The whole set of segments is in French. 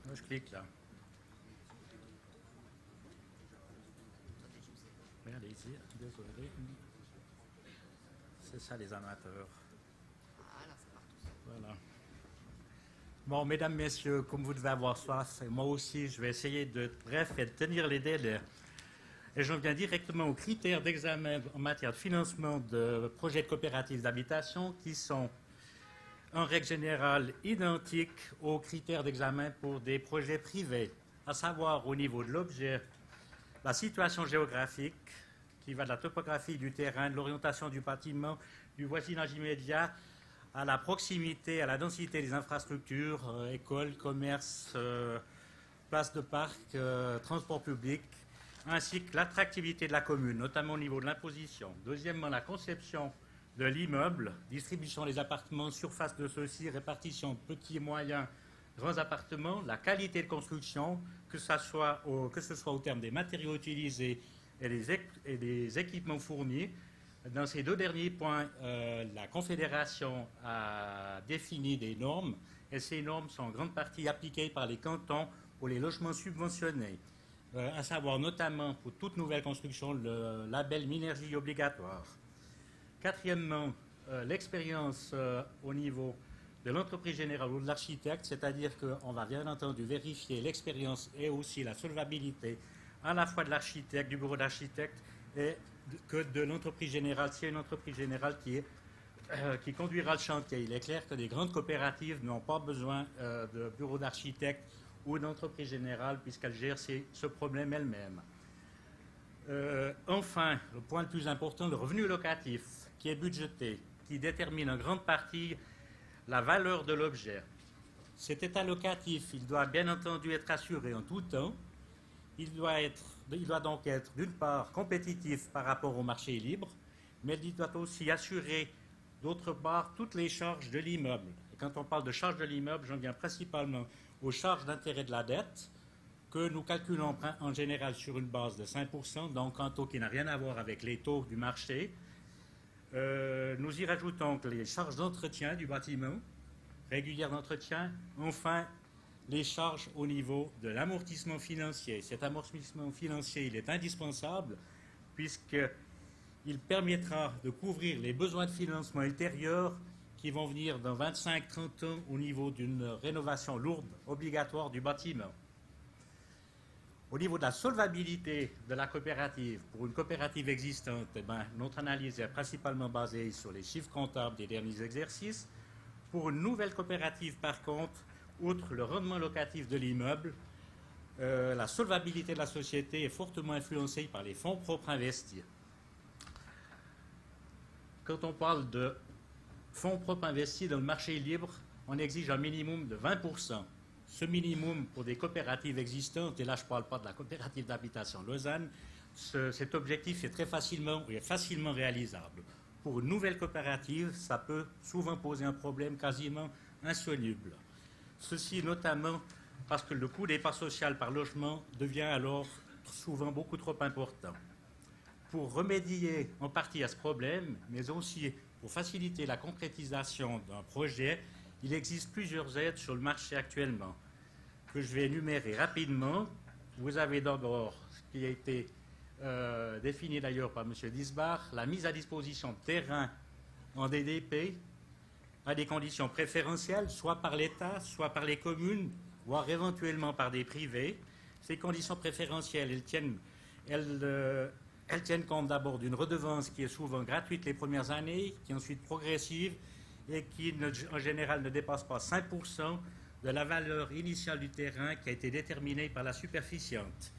Moi, je clique là. Mais allez-y, désolé. C'est ça les amateurs. Voilà. Bon, mesdames, messieurs, comme vous devez avoir soif, et moi aussi, je vais essayer de bref et de tenir les délais. Et j'en viens directement aux critères d'examen en matière de financement de projets de coopératives d'habitation qui sont en règle générale identiques aux critères d'examen pour des projets privés, à savoir au niveau de l'objet, la situation géographique qui va de la topographie du terrain, de l'orientation du bâtiment, du voisinage immédiat, à la proximité, à la densité des infrastructures, écoles, commerces, places de parc, transport public, ainsi que l'attractivité de la commune, notamment au niveau de l'imposition. Deuxièmement, la conception de l'immeuble, distribution des appartements, surface de ceux-ci, répartition de petits et moyens, grands appartements, la qualité de construction, que ce soit au terme des matériaux utilisés et des équipements fournis. Dans ces deux derniers points, la Confédération a défini des normes et ces normes sont en grande partie appliquées par les cantons pour les logements subventionnés, à savoir notamment pour toute nouvelle construction le label Minergie obligatoire. Quatrièmement, l'expérience au niveau de l'entreprise générale ou de l'architecte, c'est-à-dire qu'on va bien entendu vérifier l'expérience et aussi la solvabilité à la fois de l'architecte, du bureau d'architecte et que de l'entreprise générale, s'il y a une entreprise générale qui conduira le chantier. Il est clair que des grandes coopératives n'ont pas besoin de bureau d'architecte ou d'entreprise générale puisqu'elles gèrent ce problème elles-mêmes. Enfin, le point le plus important, le revenu locatif qui est budgété, qui détermine en grande partie la valeur de l'objet. Cet état locatif, il doit bien entendu être assuré en tout temps. Il doit donc être d'une part compétitif par rapport au marché libre, mais il doit aussi assurer d'autre part toutes les charges de l'immeuble. Et quand on parle de charges de l'immeuble, j'en viens principalement aux charges d'intérêt de la dette, que nous calculons en général sur une base de 5%, donc un taux qui n'a rien à voir avec les taux du marché. Nous y rajoutons les charges d'entretien du bâtiment, régulières d'entretien, enfin les charges au niveau de l'amortissement financier. Cet amortissement financier, il est indispensable puisqu'il permettra de couvrir les besoins de financement ultérieurs qui vont venir dans 25-30 ans au niveau d'une rénovation lourde obligatoire du bâtiment. Au niveau de la solvabilité de la coopérative, pour une coopérative existante, notre analyse est principalement basée sur les chiffres comptables des derniers exercices. Pour une nouvelle coopérative, par contre, outre le rendement locatif de l'immeuble, la solvabilité de la société est fortement influencée par les fonds propres investis. Quand on parle de fonds propres investis dans le marché libre, on exige un minimum de 20%. Ce minimum pour des coopératives existantes, et là je ne parle pas de la coopérative d'habitation Lausanne, cet objectif est facilement réalisable. Pour une nouvelle coopérative, ça peut souvent poser un problème quasiment insoluble. Ceci notamment parce que le coût des parts sociales par logement devient alors souvent beaucoup trop important. Pour remédier en partie à ce problème, mais aussi pour faciliter la concrétisation d'un projet, il existe plusieurs aides sur le marché actuellement, que je vais énumérer rapidement. Vous avez d'abord ce qui a été défini d'ailleurs par M. Disbar, la mise à disposition de terrains en DDP à des conditions préférentielles, soit par l'État, soit par les communes, voire éventuellement par des privés. Ces conditions préférentielles, elles tiennent compte d'abord d'une redevance qui est souvent gratuite les premières années, qui est ensuite progressive et qui, en général, ne dépasse pas 5% de la valeur initiale du terrain qui a été déterminée par la superficiente.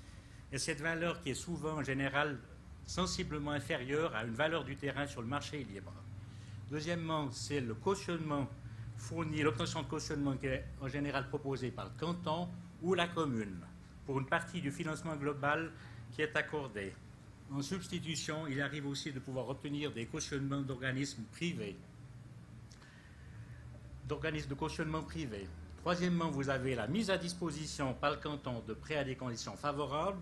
Et cette valeur qui est souvent, en général, sensiblement inférieure à une valeur du terrain sur le marché libre. Deuxièmement, c'est le cautionnement fourni, l'obtention de cautionnement qui est en général proposée par le canton ou la commune pour une partie du financement global qui est accordé. En substitution, il arrive aussi de pouvoir obtenir des cautionnements d'organismes privés, d'organismes de cautionnement privés. Troisièmement, vous avez la mise à disposition par le canton de prêts à des conditions favorables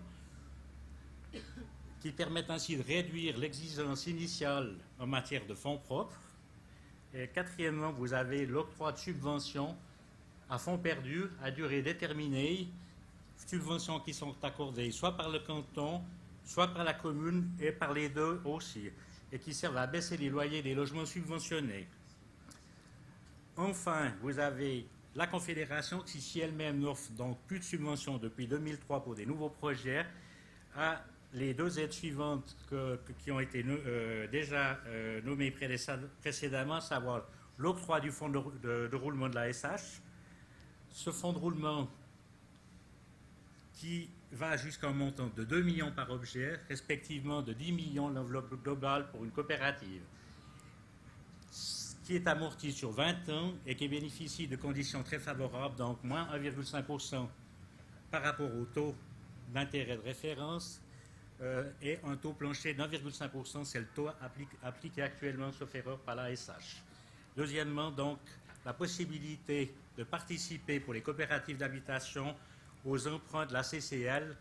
qui permettent ainsi de réduire l'exigence initiale en matière de fonds propres. Et quatrièmement, vous avez l'octroi de subventions à fonds perdus, à durée déterminée, subventions qui sont accordées soit par le canton, soit par la commune et par les deux aussi, et qui servent à baisser les loyers des logements subventionnés. Enfin, vous avez la Confédération qui, si elle-même n'offre donc plus de subventions depuis 2003 pour des nouveaux projets, a les deux aides suivantes qui ont été déjà nommées précédemment, à savoir l'octroi du fonds de roulement de la SH, ce fonds de roulement qui va jusqu'à un montant de 2 millions par objet, respectivement de 10 millions l'enveloppe globale pour une coopérative, qui est amorti sur 20 ans et qui bénéficie de conditions très favorables, donc moins 1,5% par rapport au taux d'intérêt de référence et un taux plancher de 1,5%, c'est le taux appliqué actuellement sauf erreur par la SH. Deuxièmement, donc, la possibilité de participer pour les coopératives d'habitation aux emprunts de la CCL,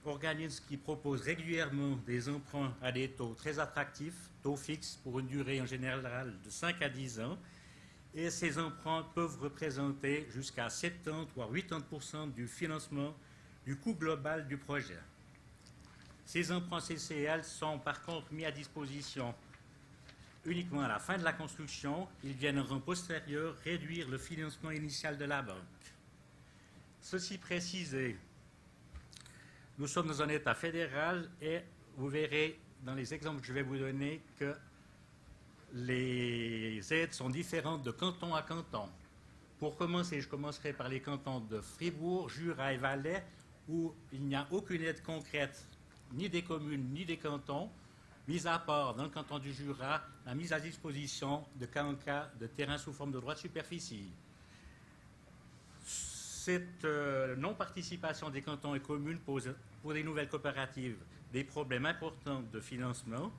organisme qui propose régulièrement des emprunts à des taux très attractifs, taux fixes pour une durée en général de 5 à 10 ans, et ces emprunts peuvent représenter jusqu'à 70 voire 80% du financement du coût global du projet. Ces emprunts CCL sont par contre mis à disposition uniquement à la fin de la construction. Ils viennent en rang postérieur réduire le financement initial de la banque. Ceci précisé, nous sommes dans un État fédéral et vous verrez dans les exemples que je vais vous donner que les aides sont différentes de canton à canton. Pour commencer, je commencerai par les cantons de Fribourg, Jura et Valais, où il n'y a aucune aide concrète, ni des communes, ni des cantons, mis à part, dans le canton du Jura, la mise à disposition de cas en cas de terrain sous forme de droit de superficie. Cette non-participation des cantons et communes pose pour les nouvelles coopératives des problèmes importants de financement.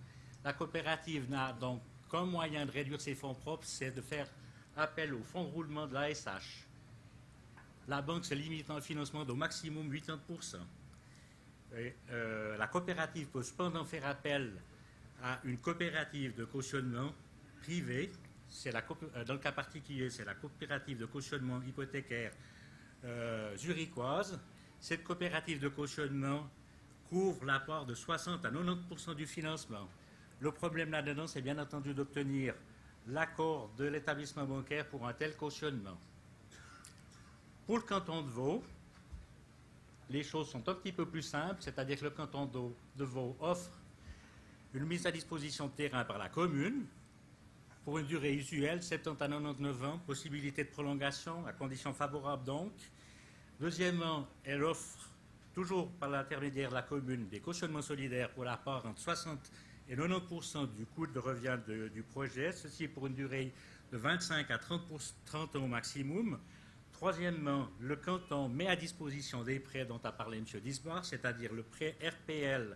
La coopérative n'a donc qu'un moyen de réduire ses fonds propres, c'est de faire appel au fonds de roulement de la SH. La banque se limite en financement d'au maximum 80%. La coopérative peut cependant faire appel à une coopérative de cautionnement privée. Dans le cas particulier, c'est la coopérative de cautionnement hypothécaire zurichoise. Cette coopérative de cautionnement couvre la part de 60 à 90% du financement. Le problème là-dedans, c'est bien entendu d'obtenir l'accord de l'établissement bancaire pour un tel cautionnement. Pour le canton de Vaud, les choses sont un petit peu plus simples, c'est-à-dire que le canton de Vaud offre une mise à disposition de terrain par la commune pour une durée usuelle, 70 à 99 ans, possibilité de prolongation, à conditions favorables donc. Deuxièmement, elle offre, toujours par l'intermédiaire de la commune, des cautionnements solidaires pour la part entre 60 et 90% du coût de revient du projet, ceci pour une durée de 25 à 30 ans au maximum. Troisièmement, le canton met à disposition des prêts dont a parlé M. Disbar, c'est-à-dire le prêt RPL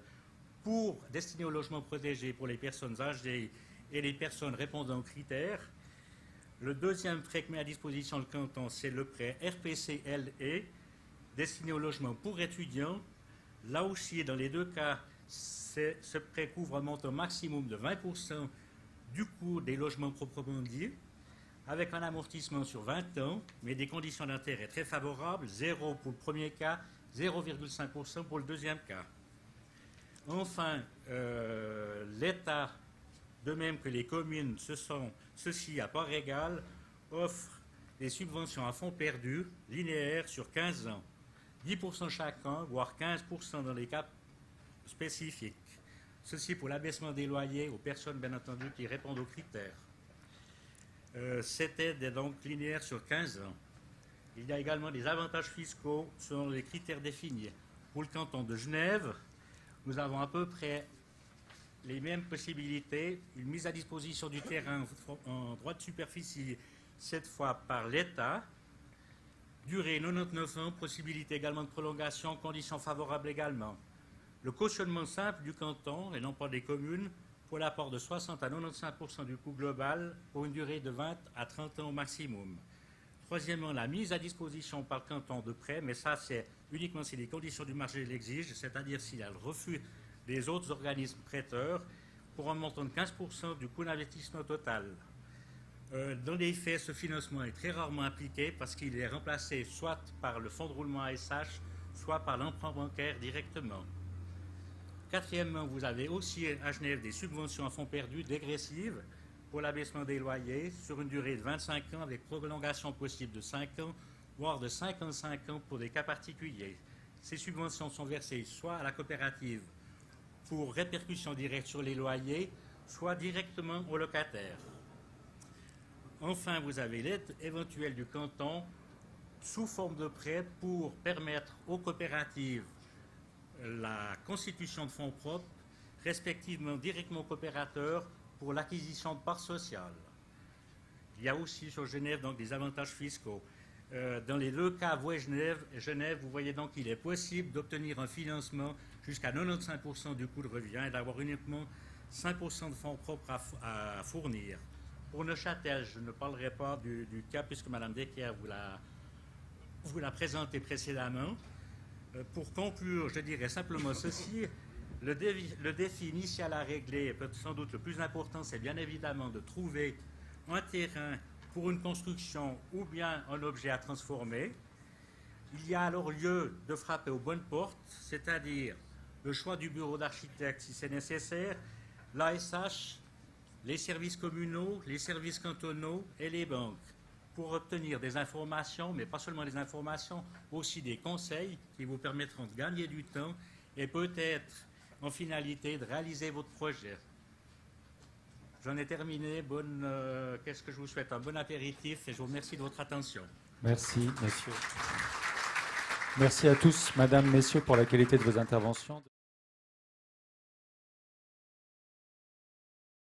destiné au logement protégé pour les personnes âgées et les personnes répondant aux critères. Le deuxième prêt que met à disposition le canton, c'est le prêt RPCLE, destiné au logement pour étudiants. Là aussi, dans les deux cas, ce prêt couvre un montant maximum de 20% du coût des logements proprement dits, avec un amortissement sur 20 ans, mais des conditions d'intérêt très favorables, 0 pour le premier cas, 0,5% pour le deuxième cas. Enfin, l'État, de même que les communes, ceci à part égale, offrent des subventions à fonds perdus, linéaires sur 15 ans, 10% chacun, voire 15% dans les cas spécifiques. Ceci pour l'abaissement des loyers aux personnes, bien entendu, qui répondent aux critères. Cette aide est donc linéaire sur 15 ans. Il y a également des avantages fiscaux selon les critères définis. Pour le canton de Genève, nous avons à peu près les mêmes possibilités. Une mise à disposition du terrain en droit de superficie, cette fois par l'État. Durée 99 ans, possibilité également de prolongation, conditions favorables également. Le cautionnement simple du canton, et non pas des communes, pour l'apport de 60 à 95% du coût global pour une durée de 20 à 30 ans au maximum. Troisièmement, la mise à disposition par le canton de prêt, mais ça c'est uniquement si les conditions du marché l'exigent, c'est-à-dire s'il y a le refus des autres organismes prêteurs pour un montant de 15% du coût d'investissement total. Dans les faits, ce financement est très rarement appliqué parce qu'il est remplacé soit par le fonds de roulement ASH, soit par l'emprunt bancaire directement. Quatrièmement, vous avez aussi à Genève des subventions à fonds perdus dégressives pour l'abaissement des loyers sur une durée de 25 ans avec prolongation possible de 5 ans, voire de 55 ans pour des cas particuliers. Ces subventions sont versées soit à la coopérative pour répercussion directe sur les loyers, soit directement aux locataires. Enfin, vous avez l'aide éventuelle du canton sous forme de prêt pour permettre aux coopératives la constitution de fonds propres, respectivement directement aux coopérateurs pour l'acquisition de parts sociales. Il y a aussi sur Genève donc des avantages fiscaux. Dans les deux cas Genève, vous voyez donc qu'il est possible d'obtenir un financement jusqu'à 95% du coût de revient et d'avoir uniquement 5% de fonds propres à fournir. Pour Neuchâtel, je ne parlerai pas du cas puisque Mme Decker vous l'a présenté précédemment. Pour conclure, je dirais simplement ceci. Le défi initial à régler, sans doute le plus important, c'est bien évidemment de trouver un terrain pour une construction ou bien un objet à transformer. Il y a alors lieu de frapper aux bonnes portes, c'est-à-dire le choix du bureau d'architecte si c'est nécessaire, l'ASH, les services communaux, les services cantonaux et les banques pour obtenir des informations, mais pas seulement des informations, aussi des conseils qui vous permettront de gagner du temps et peut-être en finalité de réaliser votre projet. J'en ai terminé. Qu'est-ce que je vous souhaite? Un bon apéritif et je vous remercie de votre attention. Merci, messieurs. Merci à tous, madame, messieurs, pour la qualité de vos interventions.